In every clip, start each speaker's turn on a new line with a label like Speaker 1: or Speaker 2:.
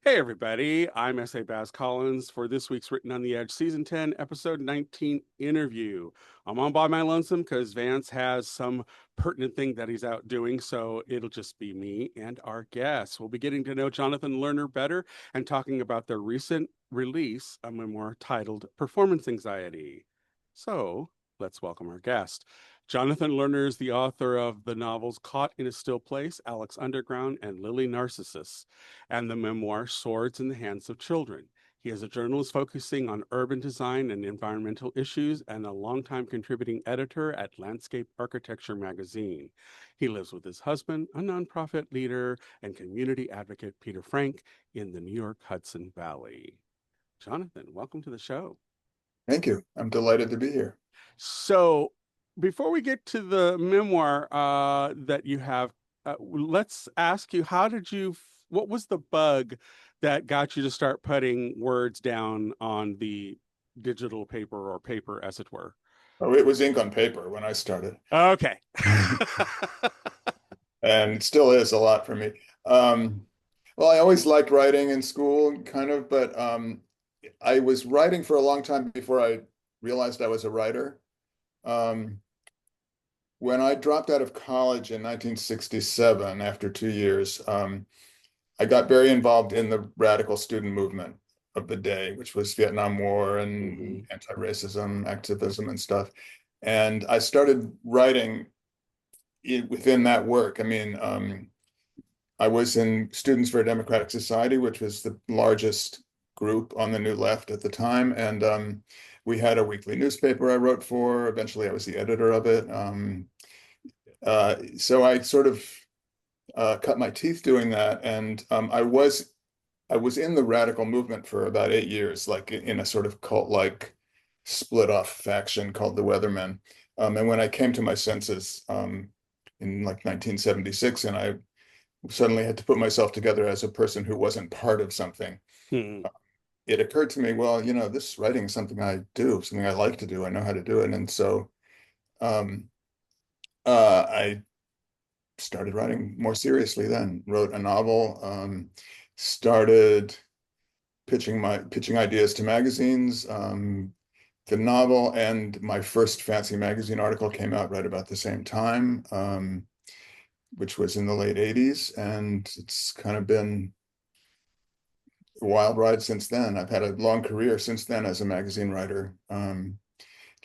Speaker 1: Hey everybody, I'm S.A. Baz Collins for this week's Written on the Edge Season 10, Episode 19 interview. I'm on by my lonesome because Vance has some pertinent thing that he's out doing, so it'll just be me and our guests. We'll be getting to know Jonathan Lerner better and talking about their recent release, a memoir titled Performance Anxiety. So let's welcome our guest. Jonathan Lerner is the author of the novels Caught in a Still Place, Alex Underground, and Lily Narcissus, and the memoir Swords in the Hands of Children. He is a journalist focusing on urban design and environmental issues and a longtime contributing editor at Landscape Architecture magazine. He lives with his husband, a nonprofit leader and community advocate, Peter Frank, in the New York Hudson Valley. Jonathan, welcome to the show.
Speaker 2: Thank you. I'm delighted to be here.
Speaker 1: So, before we get to the memoir that you have, let's ask you, what was the bug that got you to start putting words down on the digital paper or paper, as it were?
Speaker 2: Oh, it was ink on paper when I started,
Speaker 1: Okay.
Speaker 2: and it still is a lot for me. Well, I always liked writing in school, kind of, but I was writing for a long time before I realized I was a writer. Um, when I dropped out of college in 1967, after 2 years, I got very involved in the radical student movement of the day, which was Vietnam War
Speaker 1: Hmm.
Speaker 2: and anti-racism activism and stuff. And I started writing within that work. I was in Students for a Democratic Society, which was the largest group on the New Left at the time. And we had a weekly newspaper I wrote for. Eventually, I was the editor of it. So I sort of cut my teeth doing that. And I was in the radical movement for about 8 years, like in a sort of cult-like split off faction called the Weathermen. And when I came to my senses in like 1976, and I suddenly had to put myself together as a person who wasn't part of something,
Speaker 1: Hmm.
Speaker 2: it occurred to me, well, this writing is something I do, something I like to do. I know how to do it. And so um, I started writing more seriously then, wrote a novel, started pitching ideas to magazines. The novel and my first fancy magazine article came out right about the same time, which was in the late 80s. And it's kind of been a wild ride since then. I've had a long career since then as a magazine writer.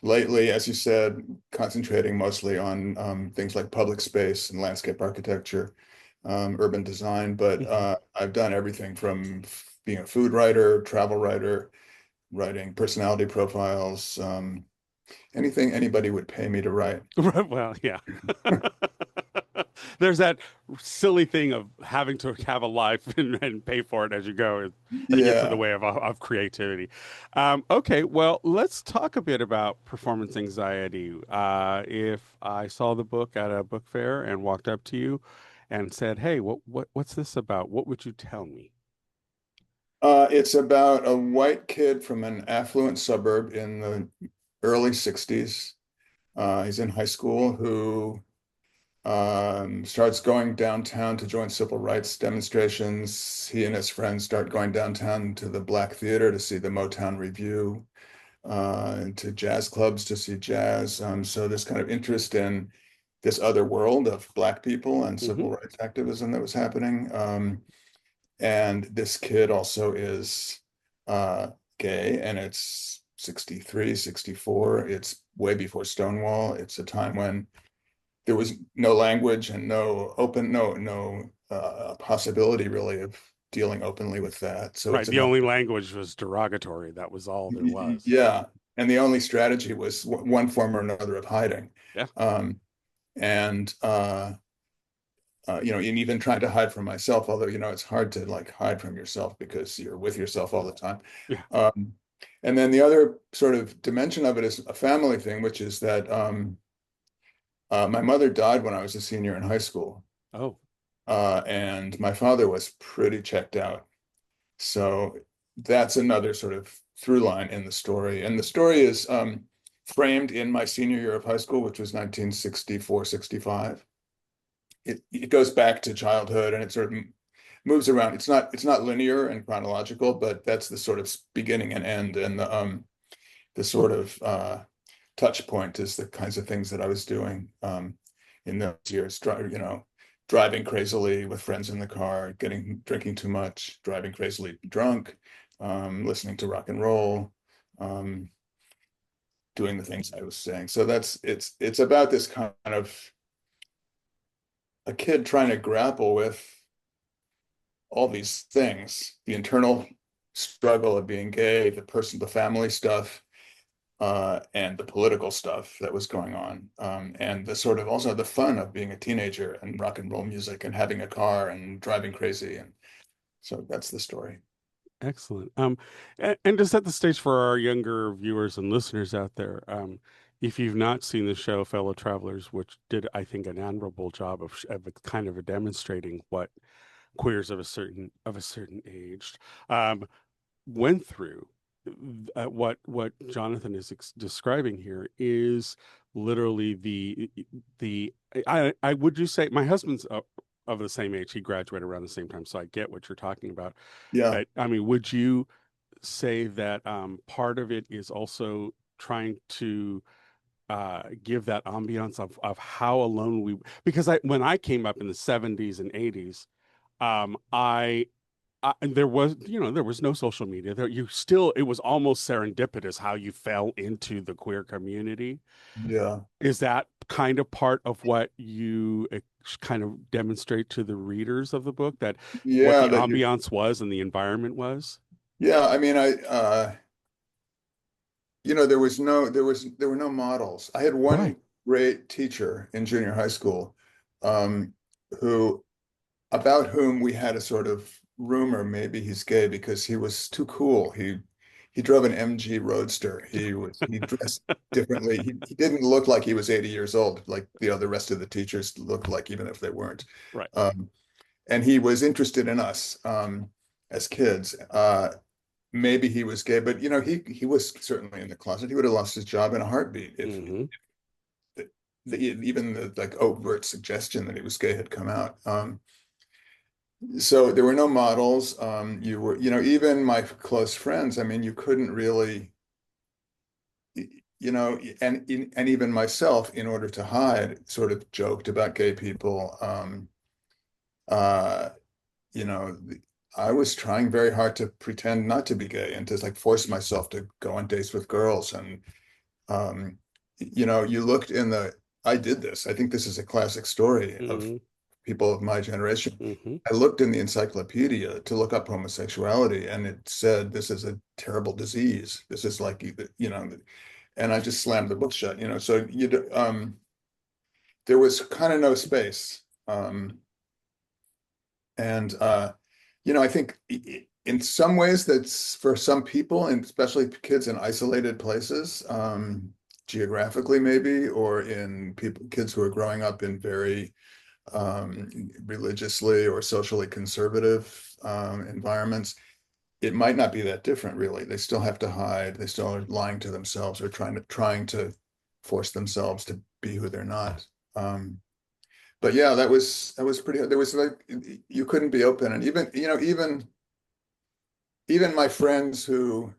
Speaker 2: Lately, as you said, concentrating mostly on things like public space and landscape architecture, urban design. But
Speaker 1: Hmm.
Speaker 2: I've done everything from being a food writer, travel writer, writing personality profiles, anything anybody would pay me to write.
Speaker 1: Well, yeah. There's that silly thing of having to have a life and pay for it as you go that gets in the
Speaker 2: Yeah.
Speaker 1: way of creativity. Okay, well, let's talk a bit about performance anxiety. If I saw the book at a book fair and walked up to you and said, "Hey, what's this about?" What would you tell me?
Speaker 2: It's about a white kid from an affluent suburb in the early 60s. He's in high school who starts going downtown to join civil rights demonstrations. He and his friends start going downtown to the Black Theater to see the Motown Review, and to jazz clubs to see jazz. So this kind of interest in this other world of Black people and
Speaker 1: Hmm.
Speaker 2: civil rights activism that was happening. And this kid also is uh, gay, and it's 63, 64. It's way before Stonewall. It's a time when there was no language and no possibility really of dealing openly with that. So
Speaker 1: Right.
Speaker 2: it's
Speaker 1: The
Speaker 2: about,
Speaker 1: only language was derogatory. That was all there was.
Speaker 2: yeah. And the only strategy was one form or another of hiding.
Speaker 1: Yeah.
Speaker 2: Um, and and even trying to hide from myself, although, it's hard to like hide from yourself because you're with yourself all the time.
Speaker 1: Yeah.
Speaker 2: Um, and then the other sort of dimension of it is a family thing, which is that my mother died when I was a senior in high school.
Speaker 1: Oh.
Speaker 2: And my father was pretty checked out. So that's another sort of through line in the story. And the story is framed in my senior year of high school, which was 1964, 65. It goes back to childhood, and it sort of moves around. It's not linear and chronological, but that's the sort of beginning and end, and the sort of touch point is the kinds of things that I was doing in those years. Driving crazily with friends in the car, drinking too much, driving crazily drunk, listening to rock and roll, um, doing the things I was saying. So it's about this kind of a kid trying to grapple with all these things, the internal struggle of being gay, the family stuff, and the political stuff that was going on, and the sort of also the fun of being a teenager and rock and roll music and having a car and driving crazy. And so that's the story.
Speaker 1: Excellent. And to set the stage for our younger viewers and listeners out there, if you've not seen the show Fellow Travelers, which did, I think, an admirable job of kind of demonstrating what queers of a certain age went through, what Jonathan is describing here is literally the I would you say my husband's of the same age. He graduated around the same time, so I get what you're talking about.
Speaker 2: Yeah,
Speaker 1: But I mean, would you say that part of it is also trying to give that ambiance of how alone we, because when I came up in the 70s and 80s, I there was, there was no social media there. It was almost serendipitous how you fell into the queer community.
Speaker 2: yeah,
Speaker 1: Is that kind of part of what you kind of demonstrate to the readers of the book, that what
Speaker 2: yeah.
Speaker 1: the ambiance was and the environment was?
Speaker 2: Yeah. I mean, there were no models. I had
Speaker 1: Right.
Speaker 2: one great teacher in junior high school, um, who about whom we had a sort of rumor maybe he's gay because he was too cool. He drove an MG Roadster. He dressed differently. He didn't look like he was 80 years old, like the other rest of the teachers looked like, even if they weren't.
Speaker 1: Right.
Speaker 2: Um, and he was interested in us as kids. Maybe he was gay, but he was certainly in the closet. He would have lost his job in a heartbeat if
Speaker 1: Hmm.
Speaker 2: even the like overt suggestion that he was gay had come out. So there were no models. Even my close friends, I mean, you couldn't really, and even myself, in order to hide, sort of joked about gay people. Uh, you know, I was trying very hard to pretend not to be gay and to like force myself to go on dates with girls. And, um, you looked in I did this. I think this is a classic story of
Speaker 1: Hmm.
Speaker 2: people of my generation.
Speaker 1: Hmm.
Speaker 2: I looked in the encyclopedia to look up homosexuality, and it said this is a terrible disease. This is like, and I just slammed the book shut. So there was kind of no space, and I think in some ways that's for some people, and especially kids in isolated places, geographically maybe, or in kids who are growing up in very religiously or socially conservative environments, it might not be that different, really. They still have to hide. They still are lying to themselves or trying to force themselves to be who they're not. But yeah, that was pretty. There was like you couldn't be open, and even my friends who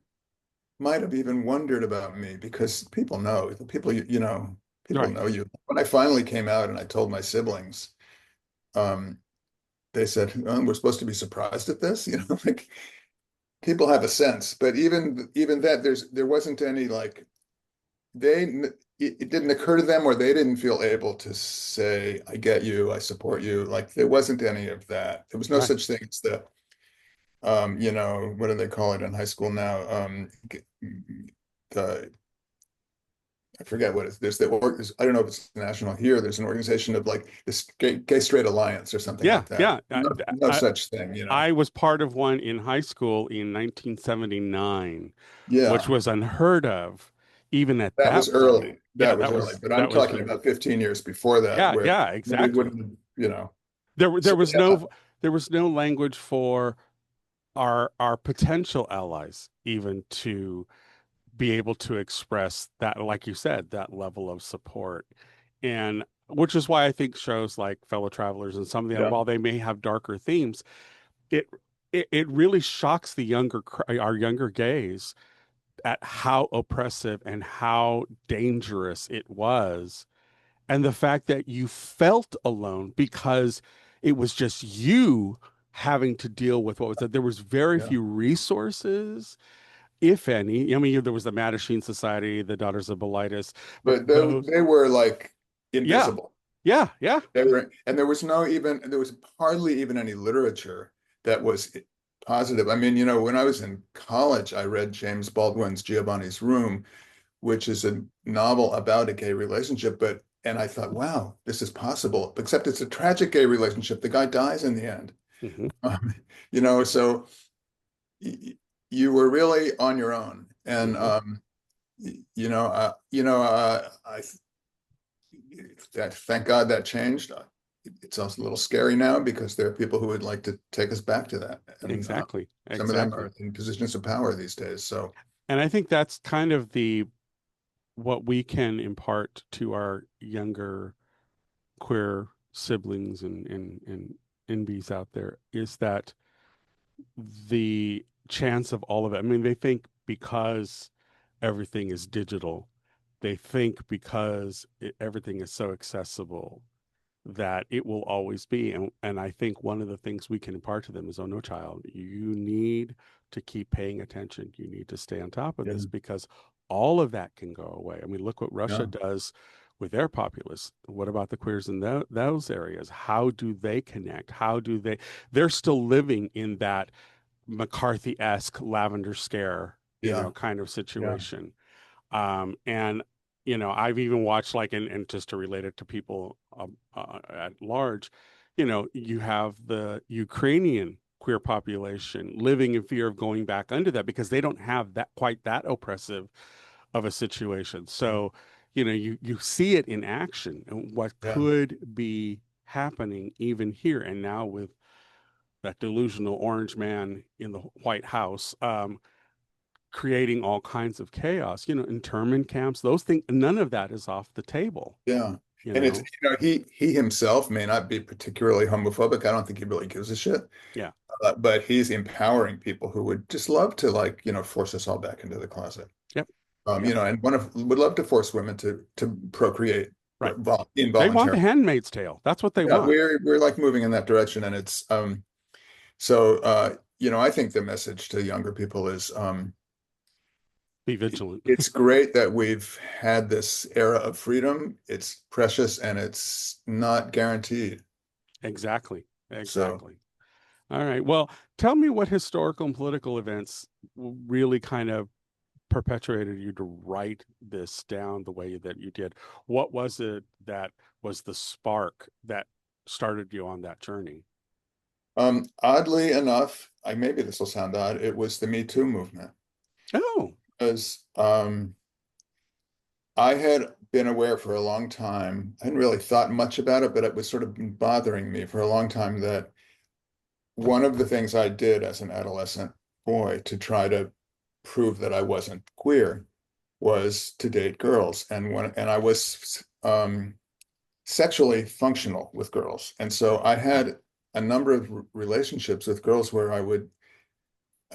Speaker 2: might have even wondered about me because people know the people people
Speaker 1: Right.
Speaker 2: know you. When I finally came out and I told my siblings, um, they said, "Oh, we're supposed to be surprised at this," like people have a sense. But even that, there wasn't any like they it didn't occur to them, or they didn't feel able to say, "I get you, I support you." Like there wasn't any of that. There was no
Speaker 1: Right.
Speaker 2: such thing as what do they call it in high school now? The I forget what it's. I don't know if it's national here. There's an organization of like this gay straight alliance or something
Speaker 1: Yeah.
Speaker 2: like that.
Speaker 1: Yeah.
Speaker 2: No
Speaker 1: I,
Speaker 2: such thing.
Speaker 1: I was part of one in high school in 1979, which
Speaker 2: Yeah,
Speaker 1: was unheard of even at
Speaker 2: that was
Speaker 1: that point.
Speaker 2: early.
Speaker 1: Yeah,
Speaker 2: That was early. But I'm
Speaker 1: that was
Speaker 2: talking about 15 years before that,
Speaker 1: yeah,
Speaker 2: where
Speaker 1: yeah,
Speaker 2: maybe
Speaker 1: exactly.
Speaker 2: wouldn't,
Speaker 1: There
Speaker 2: so
Speaker 1: was
Speaker 2: yeah,
Speaker 1: there was no language for our potential allies even to be able to express that, like you said, that level of support. And which is why I think shows like Fellow Travelers and some of the other,
Speaker 2: yeah,
Speaker 1: while they may have darker themes, it it really shocks the our younger gays at how oppressive and how dangerous it was, and the fact that you felt alone because it was just you having to deal with what was that. There was very
Speaker 2: Yeah.
Speaker 1: few resources, if any. I mean, there was the Mattachine Society, the Daughters of Bilitis, but
Speaker 2: But
Speaker 1: those,
Speaker 2: they were like
Speaker 1: yeah,
Speaker 2: invisible.
Speaker 1: yeah, yeah.
Speaker 2: They were, and there was hardly even any literature that was positive. I mean, when I was in college, I read James Baldwin's Giovanni's Room, which is a novel about a gay relationship, and I thought, wow, this is possible, except it's a tragic gay relationship. The guy dies in the end.
Speaker 1: Hmm.
Speaker 2: Um, so you were really on your own. And
Speaker 1: Hmm.
Speaker 2: I thank God that changed. It's also a little scary now because there are people who would like to take us back to that, and
Speaker 1: Exactly,
Speaker 2: some of them
Speaker 1: exactly.
Speaker 2: are in positions of power these days. So
Speaker 1: And I think that's kind of the what we can impart to our younger queer siblings and NBs out there is that the chance of all of it. I mean, they think because everything is digital, they think because everything is so accessible that it will always be. And I think one of the things we can impart to them is, oh no, child, you need to keep paying attention. You need to stay on top of
Speaker 2: yeah,
Speaker 1: this because all of that can go away. I mean, look what
Speaker 2: yeah,
Speaker 1: Russia does with their populace. What about the queers in those areas? How do they connect? How do they're still living in that McCarthy-esque lavender scare,
Speaker 2: yeah,
Speaker 1: kind of
Speaker 2: yeah,
Speaker 1: situation. And I've even watched, like, and just to relate it to people at large, you have the Ukrainian queer population living in fear of going back under that because they don't have that quite that oppressive of a situation. So, you see it in action and what
Speaker 2: yeah,
Speaker 1: could be happening even here and now with that delusional orange man in the White House, creating all kinds of chaos, internment camps, those things, none of that is off the table,
Speaker 2: yeah.
Speaker 1: you
Speaker 2: And it's
Speaker 1: know?
Speaker 2: he himself may not be particularly homophobic. I don't think he really gives a shit.
Speaker 1: Yeah.
Speaker 2: But he's empowering people who would just love to, like, force us all back into the closet.
Speaker 1: Yep. Yep.
Speaker 2: And would love to force women to procreate
Speaker 1: Right. They want the
Speaker 2: involuntarily.
Speaker 1: Handmaid's Tale. That's what they
Speaker 2: Yeah,
Speaker 1: want.
Speaker 2: we're like moving in that direction, and it's so I think the message to younger people is
Speaker 1: Be vigilant.
Speaker 2: it's great that we've had this era of freedom. It's precious and it's not guaranteed.
Speaker 1: Exactly.
Speaker 2: So
Speaker 1: Exactly. All right. Well, tell me what historical and political events really kind of perpetuated you to write this down the way that you did. What was it that was the spark that started you on that journey?
Speaker 2: oddly enough, maybe this will sound odd, it was the Me Too movement.
Speaker 1: Oh,
Speaker 2: Because I had been aware for a long time. I hadn't really thought much about it, but it was sort of been bothering me for a long time that one of the things I did as an adolescent boy to try to prove that I wasn't queer was to date girls. And I was sexually functional with girls. And so I had a number of relationships with girls where I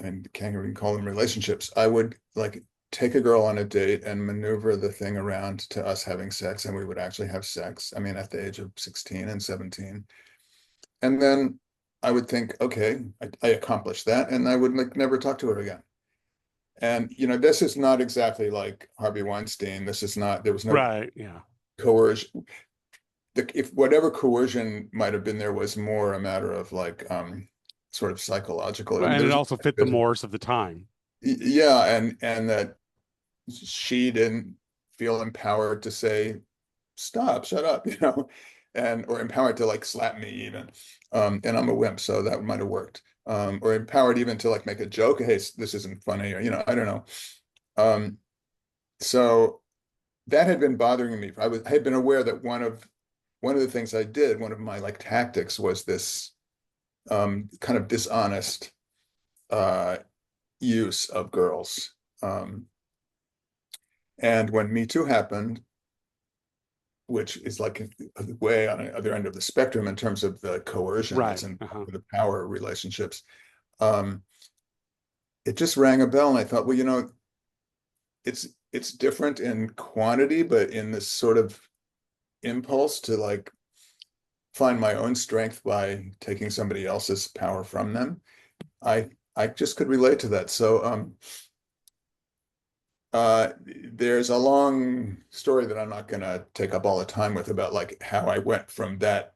Speaker 2: mean, can't even call them relationships. I would, like, take a girl on a date and maneuver the thing around to us having sex, and we would actually have sex. I mean, at the age of 16 and 17. And then I would think, okay, I accomplished that, and I would, like, never talk to her again. And this is not exactly like Harvey Weinstein. This is not, there was no
Speaker 1: right. Yeah.
Speaker 2: coercion. If whatever coercion might have been there was more a matter of, like, sort of psychological. I
Speaker 1: Well,
Speaker 2: mean,
Speaker 1: and it
Speaker 2: there's
Speaker 1: also fit the mores of the time.
Speaker 2: yeah, and that she didn't feel empowered to say, stop, shut up, and or empowered to, like, slap me even. And I'm a wimp, so that might have worked. Or empowered even to, like, make a joke, hey, this isn't funny, or I don't know. Um, so that had been bothering me. I had been aware that one of the things I did, one of my, like, tactics was this kind of dishonest uh use of girls. And when Me Too happened, which is like way on the other end of the spectrum in terms of the coercion
Speaker 1: Right.
Speaker 2: that's in
Speaker 1: Uh-huh.
Speaker 2: the power relationships. Um, it just rang a bell, and I thought, well, it's different in quantity, but in this sort of impulse to like find my own strength by taking somebody else's power from them. I just could relate to that. So there's a long story that I'm not going to take up all the time with about like how I went from that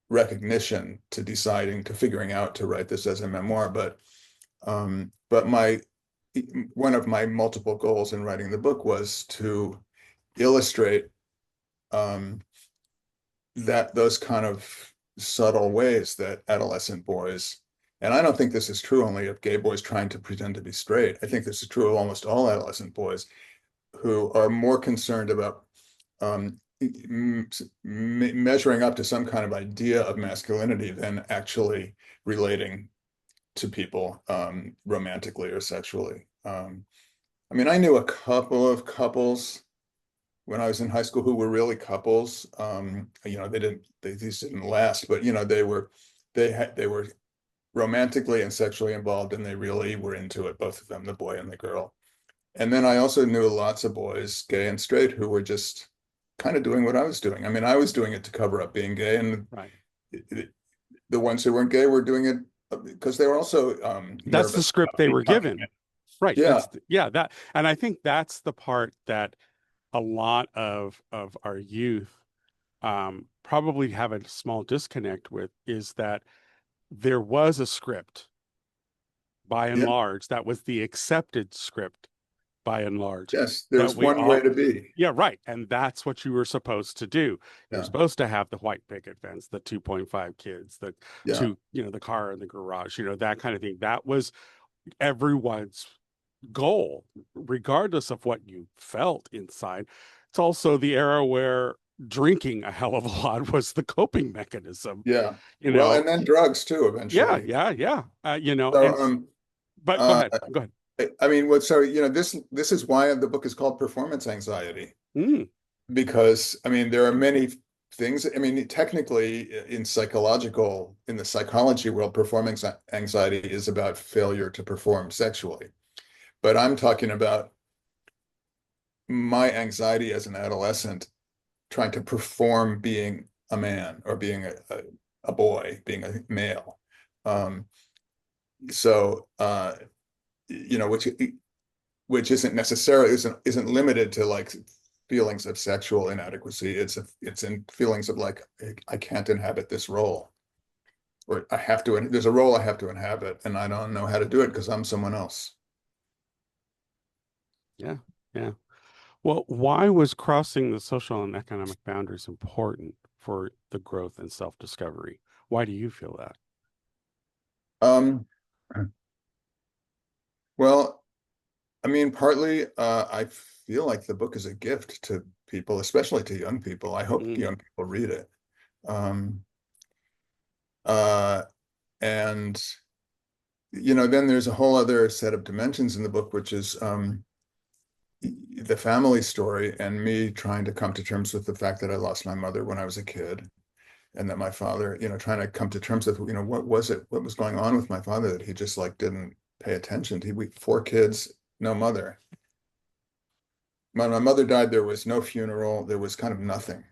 Speaker 2: recognition to deciding to figuring out to write this as a memoir. But my one of my multiple goals in writing the book was to illustrate um, that those kind of subtle ways that adolescent boys, and I don't think this is true only of gay boys trying to pretend to be straight. I think this is true of almost all adolescent boys who are more concerned about measuring up to some kind of idea of masculinity than actually relating to people romantically or sexually. I mean, I knew a couple of couples when I was in high school who were really couples. These didn't last, but they were romantically and sexually involved, and they really were into it, both of them, the boy and the girl. And then I also knew lots of boys, gay and straight, who were just kind of doing what I was doing. I mean, I was doing it to cover up being gay, and
Speaker 1: Right.
Speaker 2: the ones who weren't gay were doing it because they were also
Speaker 1: That's the
Speaker 2: nervous
Speaker 1: script they
Speaker 2: about
Speaker 1: were
Speaker 2: talking.
Speaker 1: given. Right.
Speaker 2: Yeah,
Speaker 1: Yeah, that, and I think that's the part that a lot of our youth probably have a small disconnect with, is that there was a script by and
Speaker 2: yeah,
Speaker 1: large that was the accepted script by and large
Speaker 2: yes.
Speaker 1: that
Speaker 2: There's
Speaker 1: we
Speaker 2: one way
Speaker 1: all,
Speaker 2: to be.
Speaker 1: yeah, right. And that's what you were supposed to do. You were
Speaker 2: Yeah,
Speaker 1: supposed to have the white picket fence, the 2.5 kids, the
Speaker 2: yeah,
Speaker 1: two, the car in the garage, that kind of thing. That was everyone's goal, regardless of what you felt inside. It's also the era where drinking a hell of a lot was the coping mechanism,
Speaker 2: yeah.
Speaker 1: you
Speaker 2: Well,
Speaker 1: know.
Speaker 2: and then drugs too,
Speaker 1: Yeah,
Speaker 2: eventually.
Speaker 1: yeah, yeah.
Speaker 2: So,
Speaker 1: And but go
Speaker 2: uh,
Speaker 1: ahead, go ahead.
Speaker 2: I mean, what? So, this is why the book is called Performance Anxiety,
Speaker 1: Mm,
Speaker 2: because I mean, there are many things. I mean, technically, in the psychology world, performance anxiety is about failure to perform sexually. But I'm talking about my anxiety as an adolescent trying to perform being a man or being a boy, being a male. Um, so, which isn't limited to like feelings of sexual inadequacy. It's in feelings of like I can't inhabit this role, or I have to. There's a role I have to inhabit, and I don't know how to do it because I'm someone else.
Speaker 1: yeah, yeah. Well, why was crossing the social and economic boundaries important for the growth and self-discovery? Why do you feel that?
Speaker 2: Um, well, I mean, partly, I feel like the book is a gift to people, especially to young people. I hope
Speaker 1: Mm,
Speaker 2: young people read it. Um, uh, and then there's a whole other set of dimensions in the book, which is the family story and me trying to come to terms with the fact that I lost my mother when I was a kid, and that my father, trying to come to terms with, what was going on with my father that he just like didn't pay attention to. We 4 kids, no mother. When my mother died, there was no funeral. There was kind of nothing.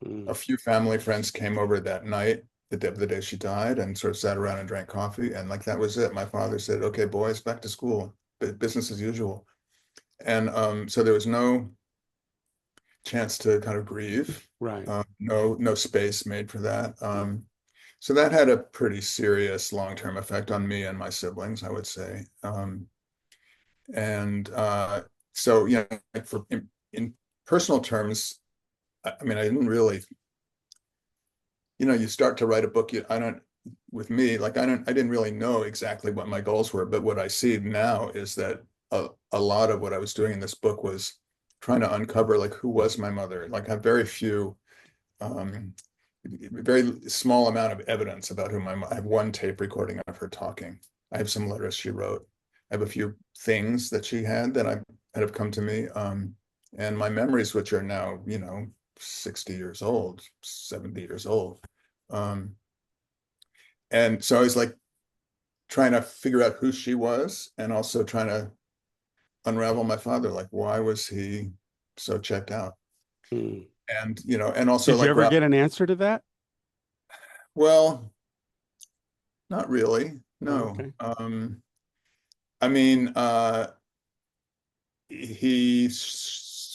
Speaker 1: mm,
Speaker 2: A few family friends came over that night, the day she died, and sort of sat around and drank coffee, and like that was it. My father said, "Okay, boys, back to school, business as usual." And so there was no chance to kind of grieve.
Speaker 1: right.
Speaker 2: No space made for that. So that had a pretty serious long-term effect on me and my siblings, I would say. And so, like in personal terms, I mean, I didn't really, you start to write a book. I don't, with me, like I didn't really know exactly what my goals were, but what I see now is that a lot of what I was doing in this book was trying to uncover like who was my mother. Like I have um, very small amount of evidence about I have one tape recording of her talking. I have some letters she wrote. I have a few things that she had that have come to me. And my memories, which are now, 60 years old, 70 years old. Um, and so I was like trying to figure out who she was and also trying to unravel my father. Like, why was he so checked out?
Speaker 1: Hmm.
Speaker 2: And, and also
Speaker 1: Did you
Speaker 2: like,
Speaker 1: ever get an answer to that?
Speaker 2: well, not really.
Speaker 1: Oh,
Speaker 2: No.
Speaker 1: okay.
Speaker 2: I mean, he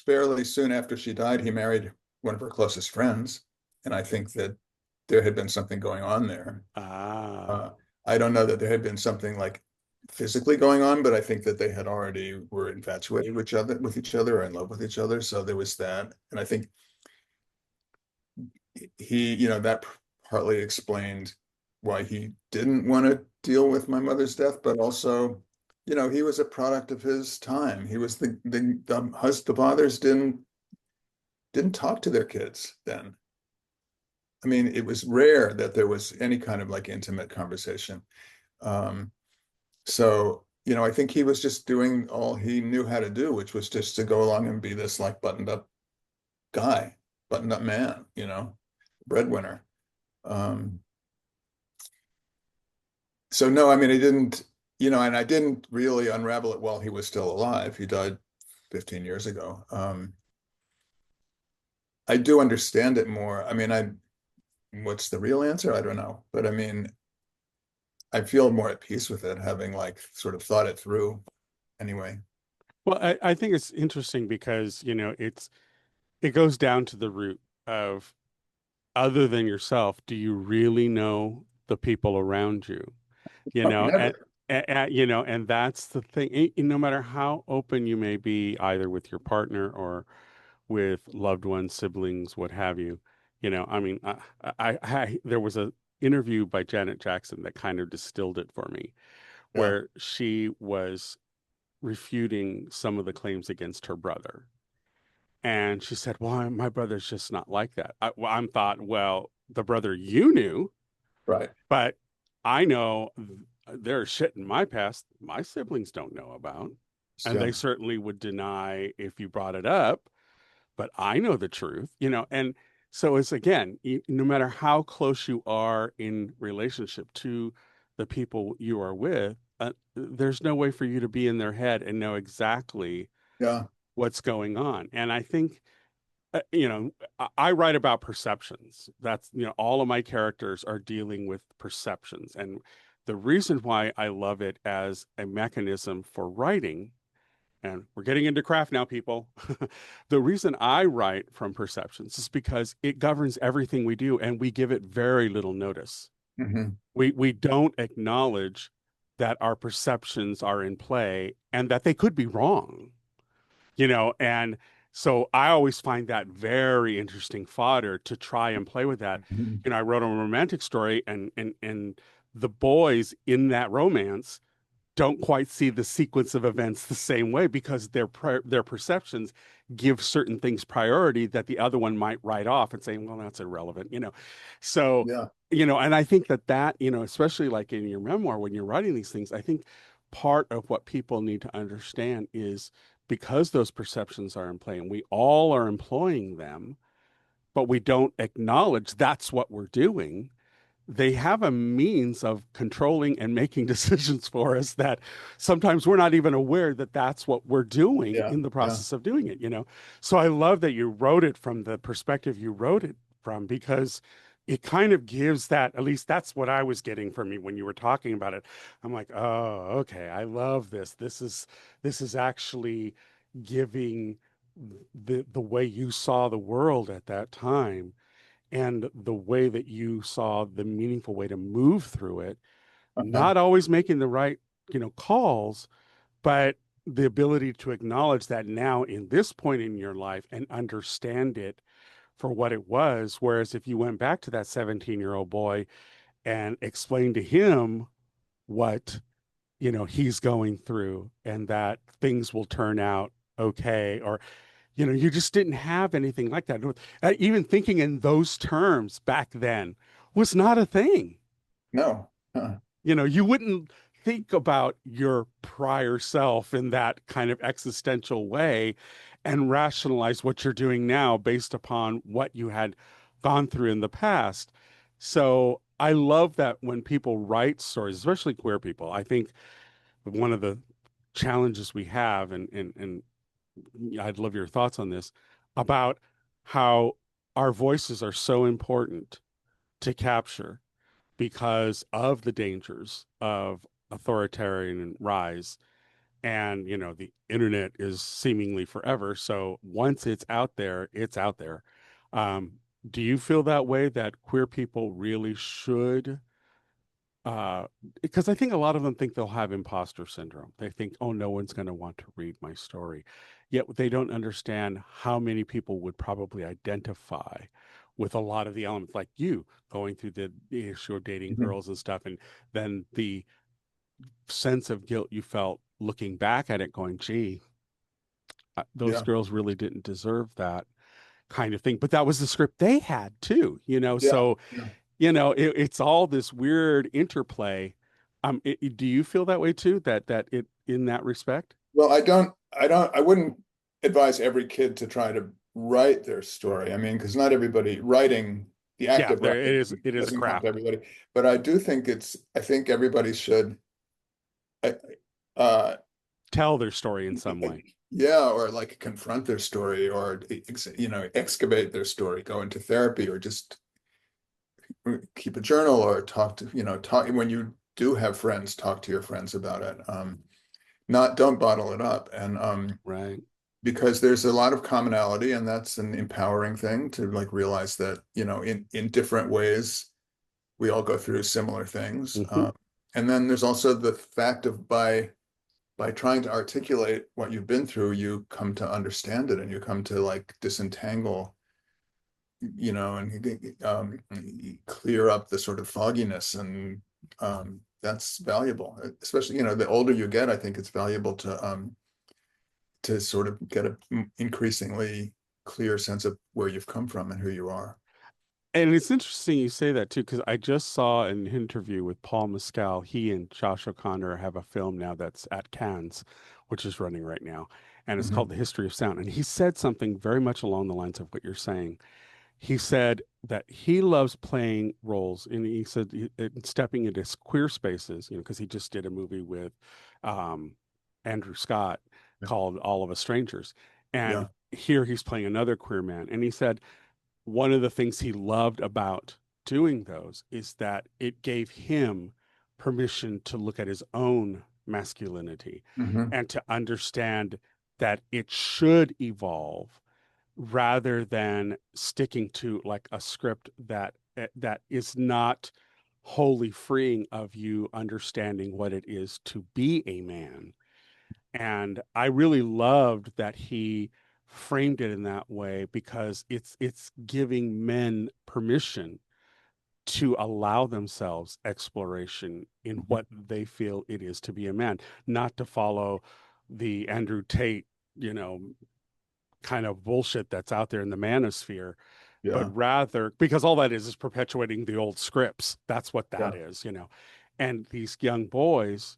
Speaker 2: fairly soon after she died, he married one of her closest friends. And I think that there had been something going on there.
Speaker 1: Ah.
Speaker 2: Uh, I don't know that there had been something like physically going on, but I think that they had already were infatuated with each other, or in love with each other. So there was that. And I think that partly explained why he didn't want to deal with my mother's death, but also, he was a product of his time. He was the fathers didn't talk to their kids then. I mean, it was rare that there was any kind of like intimate conversation. Um, so, I think he was just doing all he knew how to do, which was just to go along and be this like buttoned up guy, buttoned up man, breadwinner. Um, so no, I mean, I didn't, and I didn't really unravel it while he was still alive. He died 15 years ago. I do understand it more. I mean, what's the real answer? I don't know. But I mean, I feel more at peace with it, having like sort of thought it through anyway.
Speaker 1: Well, I think it's interesting because, it goes down to the root of, other than yourself, do you really know the people around you? You
Speaker 2: Oh,
Speaker 1: know,
Speaker 2: never.
Speaker 1: and that's the thing. No matter how open you may be, either with your partner or with loved ones, siblings, what have you, I mean, there was a interview by Janet Jackson that kind of distilled it for me,
Speaker 2: Yeah,
Speaker 1: where she was refuting some of the claims against her brother. And she said, "Well, my brother's just not like that." I'm thought, well, the brother you knew,
Speaker 2: right.
Speaker 1: but I know there's shit in my past my siblings don't know about. And
Speaker 2: Yeah,
Speaker 1: they certainly would deny if you brought it up, but I know the truth, and so it's again, no matter how close you are in relationship to the people you are with, there's no way for you to be in their head and know exactly
Speaker 2: yeah.
Speaker 1: what's going on. And I think, I write about perceptions. That's, all of my characters are dealing with perceptions. And the reason why I love it as a mechanism for writing, and we're getting into craft now, people. The reason I write from perceptions is because it governs everything we do, and we give it very little notice.
Speaker 2: Hmm.
Speaker 1: We don't acknowledge that our perceptions are in play and that they could be wrong, and so I always find that very interesting fodder to try and play with that.
Speaker 2: Hmm.
Speaker 1: I wrote a romantic story, and the boys in that romance don't quite see the sequence of events the same way because their perceptions give certain things priority that the other one might write off and say, well, that's irrelevant. So,
Speaker 2: Yeah.
Speaker 1: and I think that, especially like in your memoir, when you're writing these things, I think part of what people need to understand is, because those perceptions are in play and we all are employing them, but we don't acknowledge that's what we're doing, they have a means of controlling and making decisions for us that sometimes we're not even aware that that's what we're doing
Speaker 2: Yeah.
Speaker 1: in the
Speaker 2: Yeah.
Speaker 1: process of doing it. So I love that you wrote it from the perspective you wrote it from, because it kind of gives that, at least that's what I was getting from you when you were talking about it. I'm like, oh, okay, I love this. This is actually giving the way you saw the world at that time, and the way that you saw the meaningful way to move through it,
Speaker 2: Uh-huh.
Speaker 1: not always making the right, calls, but the ability to acknowledge that now in this point in your life and understand it for what it was. Whereas if you went back to that 17-year-old boy and explained to him what, he's going through, and that things will turn out okay, or you just didn't have anything like that. Even thinking in those terms back then was not a thing.
Speaker 2: No. Uh-uh.
Speaker 1: You wouldn't think about your prior self in that kind of existential way. and rationalize what you're doing now based upon what you had gone through in the past. So I love that when people write stories, especially queer people. I think one of the challenges we have, and I'd love your thoughts on this, about how our voices are so important to capture because of the dangers of authoritarian rise. And, the internet is seemingly forever. So once it's out there, it's out there. Um, do you feel that way, that queer people really should uh because I think a lot of them think they'll have imposter syndrome. They think, oh, no one's going to want to read my story. Yet they don't understand how many people would probably identify with a lot of the elements, like you going through the issue of dating
Speaker 2: Mhm.
Speaker 1: girls and stuff, and then the sense of guilt you felt looking back at it, going, gee, those
Speaker 2: Yeah,
Speaker 1: girls really didn't deserve that kind of thing. But that was the script they had too,
Speaker 2: yeah,
Speaker 1: so
Speaker 2: yeah.
Speaker 1: it's all this weird interplay. Do you feel that way too? That it in that respect?
Speaker 2: Well, I wouldn't advise every kid to try to write their story. I mean, because not everybody writing, the act
Speaker 1: Yeah,
Speaker 2: of
Speaker 1: there it
Speaker 2: writing
Speaker 1: is. It is a
Speaker 2: doesn't come to
Speaker 1: craft.
Speaker 2: everybody. But I do think I think everybody should, uh, uh,
Speaker 1: Tell their story in some way.
Speaker 2: yeah, or like confront their story or, excavate their story, go into therapy or just keep a journal or talk when you do have friends, talk to your friends about it. Not Don't bottle it up. And
Speaker 1: Right.
Speaker 2: because there's a lot of commonality, and that's an empowering thing to like realize that, in different ways we all go through similar things.
Speaker 1: Hmm.
Speaker 2: And then there's also the fact of by trying to articulate what you've been through, you come to understand it and you come to like disentangle, and clear up the sort of fogginess, and that's valuable, especially, the older you get. I think it's valuable to sort of get an increasingly clear sense of where you've come from and who you are.
Speaker 1: And it's interesting you say that too, because I just saw an interview with Paul Mescal. He and Josh O'Connor have a film now that's at Cannes, which is running right now, and it's
Speaker 2: Mhm.
Speaker 1: called The History of Sound. And he said something very much along the lines of what you're saying. He said that he loves playing roles, and he said stepping into queer spaces, because he just did a movie with um, Andrew Scott called All of Us Strangers, and
Speaker 2: Yeah.
Speaker 1: here he's playing another queer man. And he said one of the things he loved about doing those is that it gave him permission to look at his own masculinity
Speaker 2: Hmm.
Speaker 1: and to understand that it should evolve rather than sticking to like a script that is not wholly freeing of you understanding what it is to be a man. And I really loved that he framed it in that way because it's giving men permission to allow themselves exploration in what they feel it is to be a man, not to follow the Andrew Tate, you know, kind of bullshit that's out there in the manosphere, but
Speaker 2: Yeah.
Speaker 1: rather because all that is perpetuating the old scripts. That's what that
Speaker 2: Yeah.
Speaker 1: is. And these young boys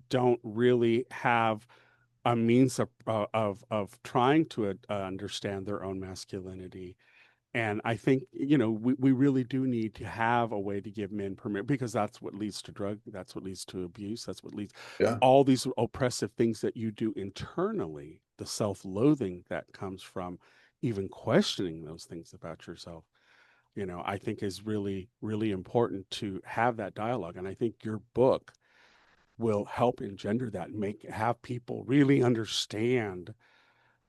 Speaker 1: don't really have a means of trying to understand their own masculinity. And I think, we really do need to have a way to give men permission because that's what leads to that's what leads to abuse, that's what leads
Speaker 2: Yeah.
Speaker 1: all these oppressive things that you do internally, the self-loathing that comes from even questioning those things about yourself, I think is really, really important to have that dialogue. And I think your book will help engender that and have people really understand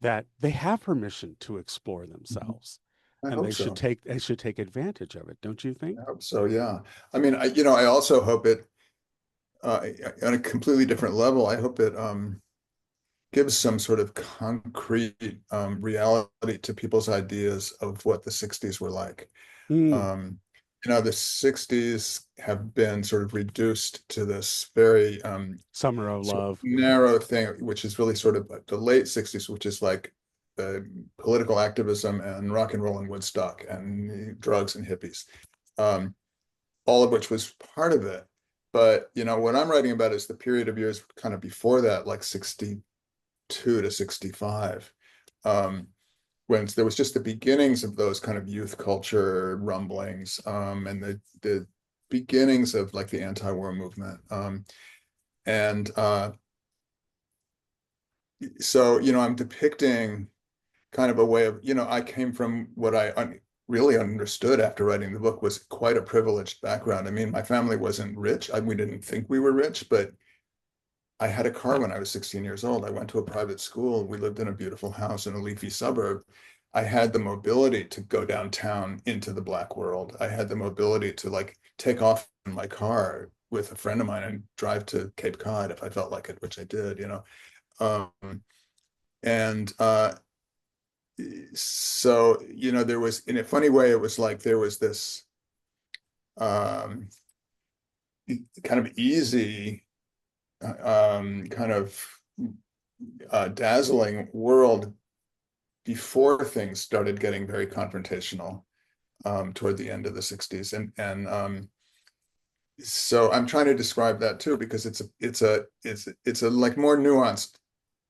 Speaker 1: that they have permission to explore
Speaker 2: Mhm.
Speaker 1: themselves
Speaker 2: I
Speaker 1: and
Speaker 2: hope so.
Speaker 1: they should take advantage of it, don't you think?
Speaker 2: I hope so. Yeah. I mean, I also hope it, uh, on a completely different level, I hope it gives some sort of concrete reality to people's ideas of what the 60s were like.
Speaker 1: Mm,
Speaker 2: Um, the 60s have been sort of reduced to this very
Speaker 1: summer of
Speaker 2: sort of
Speaker 1: love.
Speaker 2: narrow thing, which is really sort of the late 60s, which is like political activism and rock and roll and Woodstock and drugs and hippies, um, all of which was part of it. But, what I'm writing about is the period of years kind of before that, like 62 to 65, when there was just the beginnings of those kind of youth culture rumblings, and the beginnings of like the anti-war movement. And so, I'm depicting kind of a way of, I came from what I really understood after writing the book was quite a privileged background. I mean, my family wasn't rich. We didn't think we were rich, but I had a car when I was 16 years old. I went to a private school. We lived in a beautiful house in a leafy suburb. I had the mobility to go downtown into the black world. I had the mobility to like take off in my car with a friend of mine and drive to Cape Cod if I felt like it, which I did, and so, there was, in a funny way, it was like there was this um, kind of easy, kind of dazzling world before things started getting very confrontational toward the end of the 60s. And so I'm trying to describe that too, because it's a like more nuanced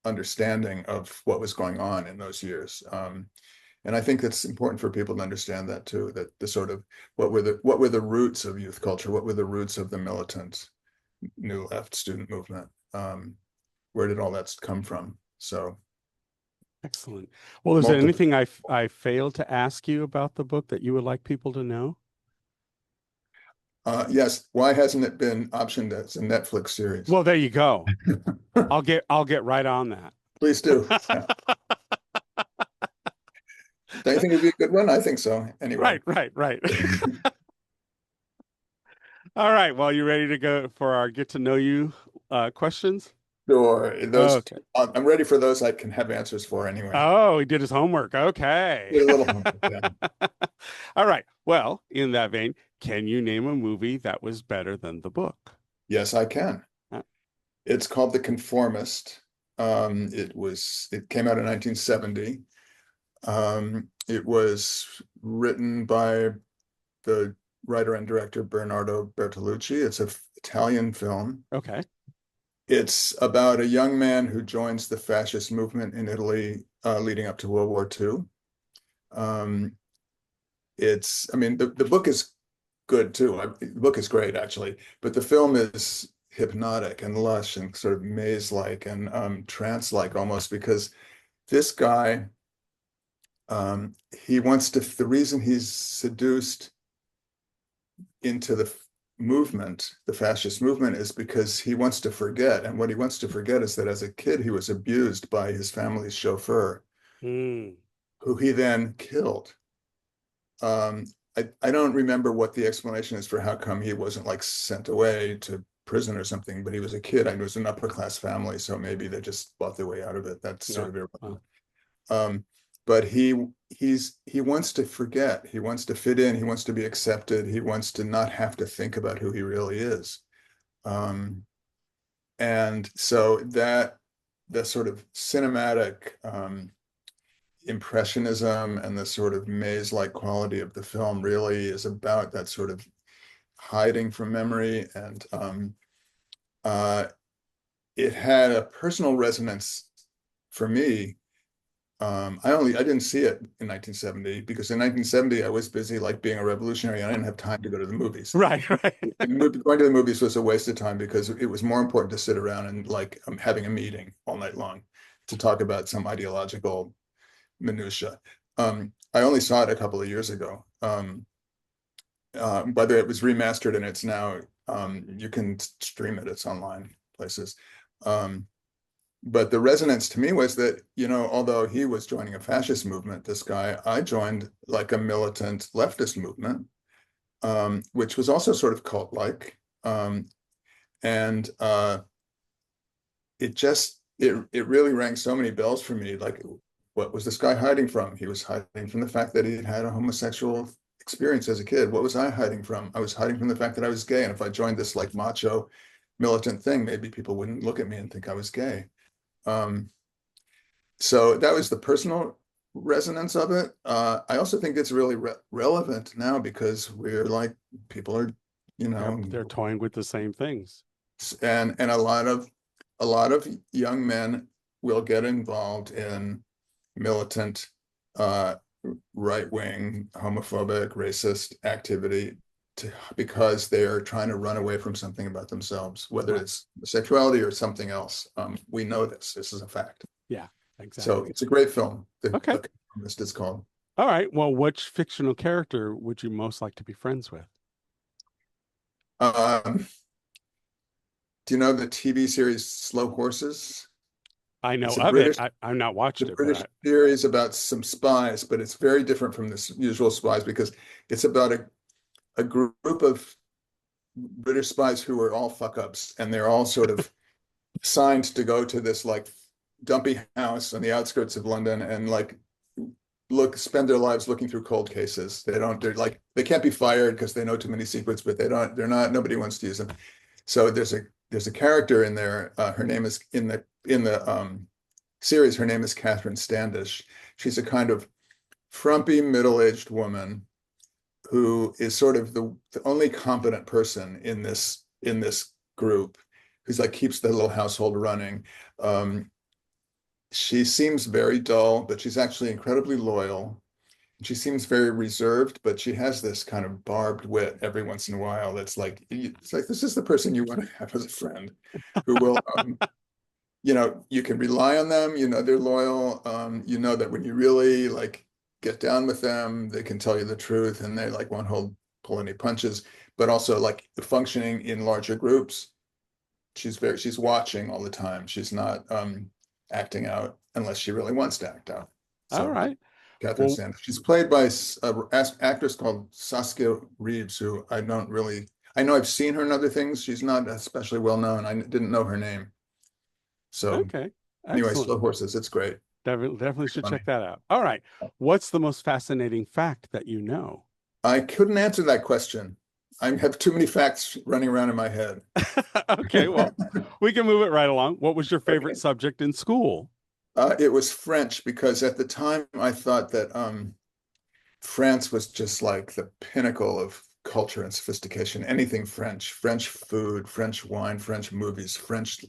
Speaker 2: understanding of what was going on in those years. And I think it's important for people to understand that too, that the sort of what were the roots of youth culture, what were the roots of the militant New Left student movement, where did all that come from? So
Speaker 1: Excellent. Well, is there
Speaker 2: multiple.
Speaker 1: anything I failed to ask you about the book that you would like people to know?
Speaker 2: Yes, why hasn't it been optioned as a Netflix series?
Speaker 1: Well, there you go. I'll get right on that.
Speaker 2: Please do. Yeah. Don't you think it'd be a good one? I think so. Anyway.
Speaker 1: Right, right, right. All right. Well, you ready to go for our get to know you questions?
Speaker 2: Sure. Those,
Speaker 1: Okay.
Speaker 2: I'm ready for those I can have answers for anyway.
Speaker 1: Oh, he did his homework. Okay.
Speaker 2: Did a little homework, yeah.
Speaker 1: All right. Well, in that vein, can you name a movie that was better than the book?
Speaker 2: Yes, I can.
Speaker 1: Uh,
Speaker 2: It's called The Conformist. It came out in 1970. It was written by the writer and director Bernardo Bertolucci. It's an Italian film.
Speaker 1: Okay.
Speaker 2: It's about a young man who joins the fascist movement in Italy leading up to World War II. Um, I mean, the book is good too. The book is great, actually, but the film is hypnotic and lush and sort of maze-like and trance-like almost, because this guy, the reason he's seduced into the fascist movement, is because he wants to forget. And what he wants to forget is that as a kid, he was abused by his family's chauffeur,
Speaker 1: Hmm.
Speaker 2: who he then killed. Um, I don't remember what the explanation is for how come he wasn't like sent away to prison or something, but he was a kid. I know it was an upper class family, so maybe they just bought their way out of it. That's sort
Speaker 1: Yeah.
Speaker 2: of irrelevant. But he wants to forget. He wants to fit in. He wants to be accepted. He wants to not have to think about who he really is. And so that the sort of cinematic impressionism and the sort of maze-like quality of the film really is about that sort of hiding from memory. And it had a personal resonance for me. I didn't see it in 1970, because in 1970 I was busy like being a revolutionary and I didn't have time to go to the movies.
Speaker 1: Right, right.
Speaker 2: Going to the movies was a waste of time, because it was more important to sit around and like having a meeting all night long to talk about some ideological minutia. I only saw it a couple of years ago. By the way, it was remastered and it's now you can stream it. It's online places. But the resonance to me was that, although he was joining a fascist movement, this guy, I joined like a militant leftist movement, which was also sort of cult-like. And it really rang so many bells for me. Like, what was this guy hiding from? He was hiding from the fact that he had a homosexual experience as a kid. What was I hiding from? I was hiding from the fact that I was gay. And if I joined this like macho militant thing, maybe people wouldn't look at me and think I was gay. So that was the personal resonance of it. I also think it's really relevant now, because we're like, people are,
Speaker 1: They're toying with the same things.
Speaker 2: and a lot of young men will get involved in militant, uh, right-wing, homophobic, racist activity because they're trying to run away from something about themselves, whether
Speaker 1: Right.
Speaker 2: it's sexuality or something else. We know this. This is a fact.
Speaker 1: Yeah,
Speaker 2: So
Speaker 1: exactly.
Speaker 2: it's a great film. The
Speaker 1: Okay.
Speaker 2: Economist is called.
Speaker 1: All right. Well, which fictional character would you most like to be friends with?
Speaker 2: Um, do you know the TV series Slow Horses?
Speaker 1: I know
Speaker 2: It's a
Speaker 1: of it.
Speaker 2: British
Speaker 1: I've not
Speaker 2: the
Speaker 1: watched it, but
Speaker 2: British series about some spies, but it's very different from the usual spies because it's about a group of British spies who are all fuck ups, and they're all sort of assigned to go to this like dumpy house on the outskirts of London and like spend their lives looking through cold cases. They're like they can't be fired because they know too many secrets, but they're not nobody wants to use them. So there's a character in there. Her name is in the series. Her name is Catherine Standish. She's a kind of frumpy middle-aged woman who is sort of the only competent person in this group, who's like keeps the little household running. Um, she seems very dull, but she's actually incredibly loyal. She seems very reserved, but she has this kind of barbed wit every once in a while. It's like this is the person you want to have as a friend, who will, you can rely on them. You know they're loyal. You know that when you really like get down with them, they can tell you the truth, and they like won't pull any punches. But also like functioning in larger groups, she's watching all the time. She's not acting out unless she really wants to act out.
Speaker 1: all
Speaker 2: So
Speaker 1: right.
Speaker 2: Catherine
Speaker 1: Well,
Speaker 2: Sanders. She's played by an actress called Saskia Reeves, who I don't really. I know I've seen her in other things. She's not especially well known. I didn't know her name. So
Speaker 1: okay.
Speaker 2: anyway,
Speaker 1: Excellent.
Speaker 2: Slow Horses. It's great.
Speaker 1: Definitely
Speaker 2: It's
Speaker 1: should
Speaker 2: funny.
Speaker 1: check that out. All right. What's the most fascinating fact that you know?
Speaker 2: I couldn't answer that question. I have too many facts running around in my head.
Speaker 1: Okay, well, we can move it right along. What was your favorite
Speaker 2: Okay.
Speaker 1: subject in school?
Speaker 2: It was French because at the time I thought that France was just like the pinnacle of culture and sophistication. Anything French, French food, French wine, French movies,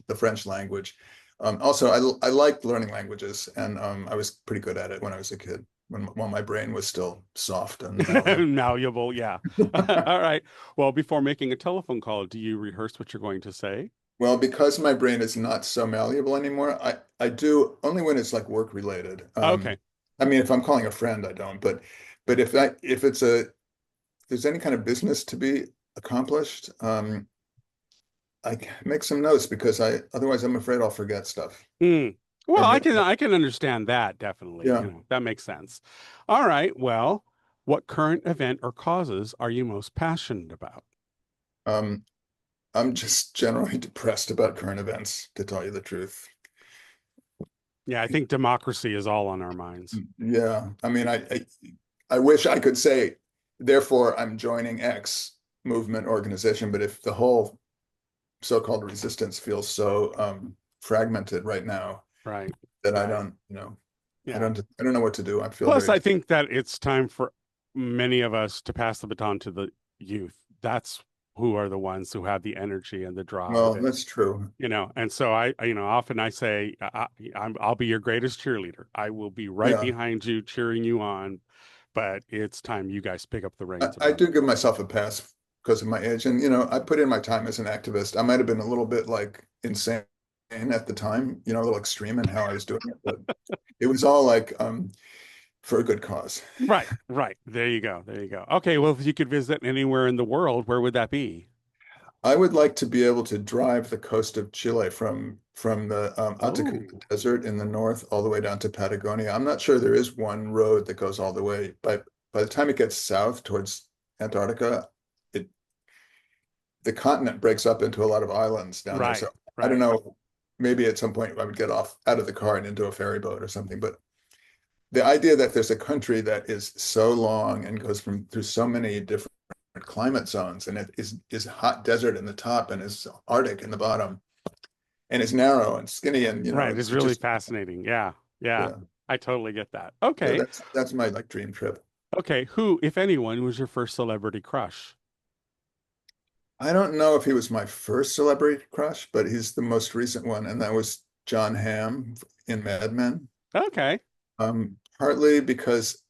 Speaker 2: the French language. Also, I liked learning languages, and I was pretty good at it when I was a kid, while my brain was still soft and malleable.
Speaker 1: Malleable, yeah. All right. Well, before making a telephone call, do you rehearse what you're going to say?
Speaker 2: Well, because my brain is not so malleable anymore, I do only when it's like work related.
Speaker 1: Okay.
Speaker 2: I mean, if I'm calling a friend, I don't. But if there's any kind of business to be accomplished, I make some notes because I otherwise I'm afraid I'll forget stuff.
Speaker 1: Hmm. Well,
Speaker 2: Or
Speaker 1: I
Speaker 2: mi-
Speaker 1: can understand that definitely.
Speaker 2: yeah.
Speaker 1: That makes sense. All right. Well, what current event or causes are you most passionate about?
Speaker 2: Um, I'm just generally depressed about current events, to tell you the truth.
Speaker 1: Yeah, I think democracy is all on our minds.
Speaker 2: Yeah. I mean, I wish I could say, therefore, I'm joining X movement organization, but if the whole so-called resistance feels so fragmented right now
Speaker 1: Right.
Speaker 2: that I
Speaker 1: Right.
Speaker 2: don't,
Speaker 1: Yeah.
Speaker 2: I don't know what to do. I feel
Speaker 1: Plus,
Speaker 2: very,
Speaker 1: I think that it's time for many of us to pass the baton to the youth. That's who are the ones who have the energy and the drive
Speaker 2: well,
Speaker 1: and
Speaker 2: that's true.
Speaker 1: and so often I say I'll be your greatest cheerleader. I will be right
Speaker 2: Yeah.
Speaker 1: behind you, cheering you on. But it's time you guys pick up the
Speaker 2: I,
Speaker 1: reins and
Speaker 2: I
Speaker 1: run.
Speaker 2: do give myself a pass because of my age. And, I put in my time as an activist. I might have been a little bit like insane at the time, a little extreme in how I was doing it, but it was all like for a good cause.
Speaker 1: Right, right. There you go. There you go. Okay, well, if you could visit anywhere in the world, where would that be?
Speaker 2: I would like to be able to drive the coast of Chile from the Atacama
Speaker 1: Oh,
Speaker 2: Desert in the north all the way down to Patagonia. I'm not sure there is one road that goes all the way, but by the time it gets south towards Antarctica, it the continent breaks up into a lot of islands down there. So
Speaker 1: right,
Speaker 2: I don't
Speaker 1: right.
Speaker 2: know, maybe at some point I would get off out of the car and into a ferry boat or something. But the idea that there's a country that is so long and goes through so many different climate zones, and it is hot desert in the top and is Arctic in the bottom, and is narrow and skinny, and
Speaker 1: Right.
Speaker 2: it's
Speaker 1: It's really
Speaker 2: just
Speaker 1: fascinating. Yeah. Yeah.
Speaker 2: yeah.
Speaker 1: I totally get that.
Speaker 2: So
Speaker 1: Okay.
Speaker 2: that's my like dream trip.
Speaker 1: Okay. Who, if anyone, was your first celebrity crush?
Speaker 2: I don't know if he was my first celebrity crush, but he's the most recent one, and that was John Hamm in Mad Men.
Speaker 1: Okay.
Speaker 2: Partly because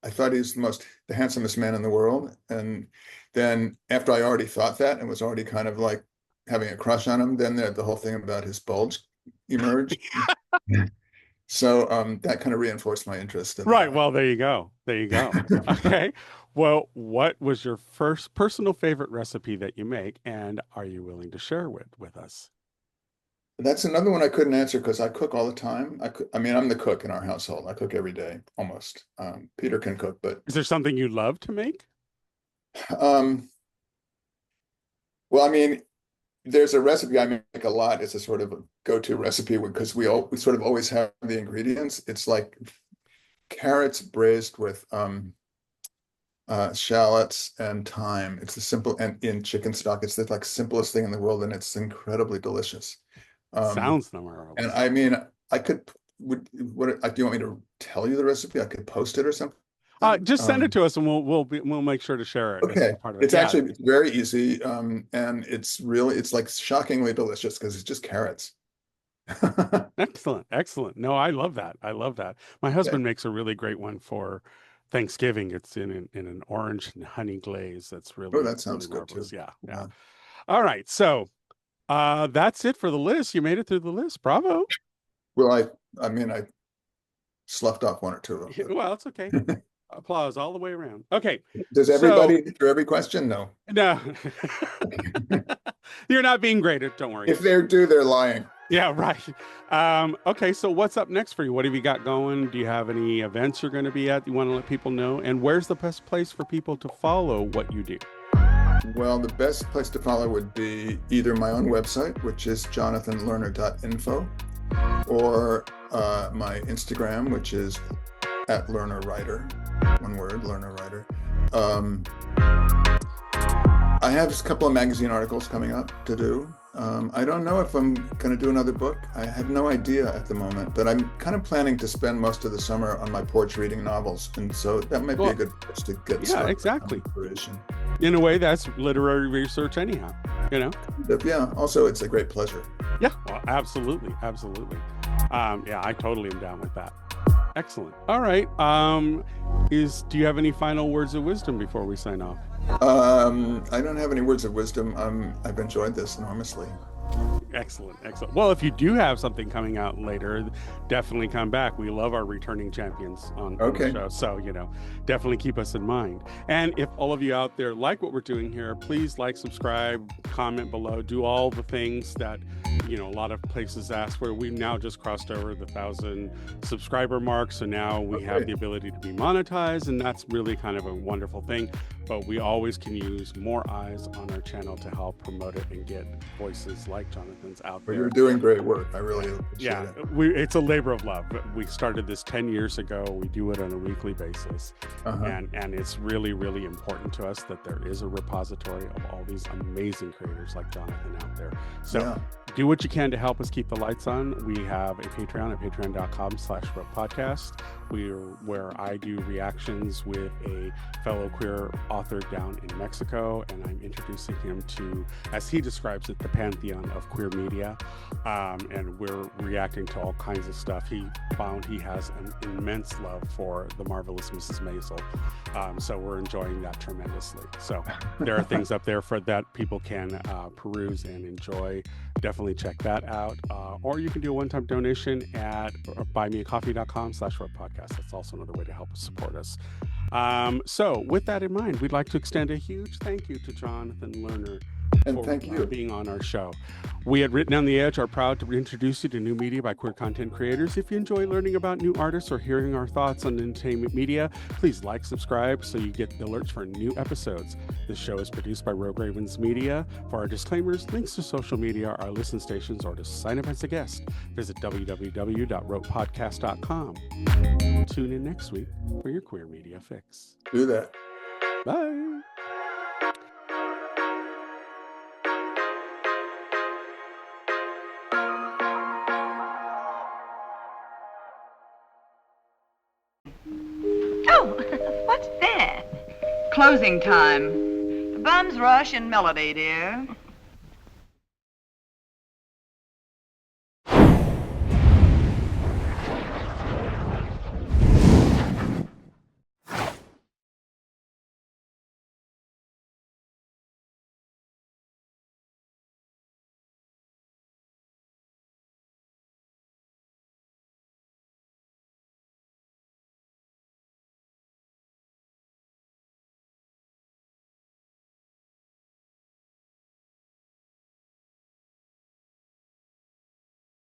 Speaker 2: I thought he was the handsomest man in the world. And then after I already thought that and was already kind of like having a crush on him, then the whole thing about his bulge emerged. So that kind of reinforced my interest in
Speaker 1: Right.
Speaker 2: that.
Speaker 1: Well, there you go. There you go. Okay. Well, what was your first personal favorite recipe that you make, and are you willing to share with us?
Speaker 2: That's another one I couldn't answer because I cook all the time. I mean, I'm the cook in our household. I cook every day, almost. Peter can cook, but
Speaker 1: Is there something you love to make?
Speaker 2: um, well, I mean, there's a recipe I make a lot. It's a sort of a go-to recipe because we sort of always have the ingredients. It's like carrots braised with shallots and thyme. It's the simple and in chicken stock. It's the like simplest thing in the world, and it's incredibly delicious. Um,
Speaker 1: Sounds
Speaker 2: and
Speaker 1: marvelous.
Speaker 2: I mean, I could do you want me to tell you the recipe? I could post it or something.
Speaker 1: Just send it to us, and we'll make sure to share it as
Speaker 2: Okay.
Speaker 1: part of it.
Speaker 2: It's
Speaker 1: Yeah.
Speaker 2: actually very easy, and it's like shockingly delicious because it's just carrots.
Speaker 1: Excellent. Excellent. No, I love that. I love that. My
Speaker 2: Okay.
Speaker 1: husband makes a really great one for Thanksgiving. It's in an orange and honey glaze. That's
Speaker 2: Oh,
Speaker 1: really,
Speaker 2: that
Speaker 1: really
Speaker 2: sounds good
Speaker 1: marvelous.
Speaker 2: too.
Speaker 1: Yeah. Yeah.
Speaker 2: Yeah.
Speaker 1: All right. So that's it for the list. You made it through the list. Bravo.
Speaker 2: Well, I mean, I sloughed off one or two of them,
Speaker 1: Well, it's okay.
Speaker 2: but
Speaker 1: Applause all the way around. Okay.
Speaker 2: does
Speaker 1: So
Speaker 2: everybody through every question? No.
Speaker 1: no,
Speaker 2: Okay.
Speaker 1: you're not being graded. Don't worry.
Speaker 2: If they're due, they're lying.
Speaker 1: Yeah, right. Okay, so what's up next for you? What have you got going? Do you have any events you're going to be at you want to let people know? And where's the best place for people to follow what you do?
Speaker 2: Well, the best place to follow would be either my own website, which is jonathanlerner.info, or my Instagram, which is at Lerner Writer, one word, Lerner Writer. I have a couple of magazine articles coming up to do. I don't know if I'm going to do another book. I have no idea at the moment, but I'm kind of planning to spend most of the summer on my porch reading novels, and so that might be a
Speaker 1: Well,
Speaker 2: good place to get
Speaker 1: yeah,
Speaker 2: started
Speaker 1: exactly.
Speaker 2: on creation.
Speaker 1: In a way, that's literary research, anyhow. You know?
Speaker 2: But yeah, also it's a great pleasure.
Speaker 1: Yeah, well, absolutely, absolutely. Yeah, I totally am down with that. Excellent. All right. Do you have any final words of wisdom before we sign off?
Speaker 2: I don't have any words of wisdom. I've enjoyed this enormously.
Speaker 1: Excellent, excellent. Well, if you do have something coming out later, definitely come back. We love our returning champions on the show. So, definitely keep us in mind. And if all of you out there like what we're doing here, please like, subscribe, comment below, do all the things that, a lot of places ask for. We've now just crossed over the 1,000 subscriber mark. So now we have the ability to be monetized, and that's really kind of a wonderful thing. But we always can use more eyes on our channel to help promote it and get voices like Jonathan's out there.
Speaker 2: Well, you're doing great work. I really appreciate it.
Speaker 1: It's a labor of love. We started this 10 years ago. We do it on a weekly basis. And it's really, really important to us that there is a repository of all these amazing creators like Jonathan out there. So do what you can to help us keep the lights on. We have a Patreon at patreon.com/podcast, where I do reactions with a fellow queer author down in Mexico, and I'm introducing him to, as he describes it, the pantheon of queer media. And we're reacting to all kinds of stuff. He found he has an immense love for the marvelous Mrs. Maisel. So we're enjoying that tremendously. So there are things up there for that people can peruse and enjoy. Definitely check that out. Or you can do a one-time donation at buymeacoffee.com/podcast. That's also another way to help support us. So with that in mind, we'd like to extend a huge thank you to Jonathan Lerner
Speaker 2: And
Speaker 1: for
Speaker 2: thank you.
Speaker 1: being on our show. We at Written on the Edge are proud to introduce you to new media by queer content creators. If you enjoy learning about new artists or hearing our thoughts on entertainment media, please like, subscribe so you get alerts for new episodes. This show is produced by Rogue Ravens Media. For our disclaimers, links to social media, our listen stations, or to sign up as a guest, visit www.ropepodcast.com. Tune in next week for your queer media fix.
Speaker 2: Do that.
Speaker 1: Bye.
Speaker 3: Oh, what's that? Closing time. Bum's Rush and Melody, dear.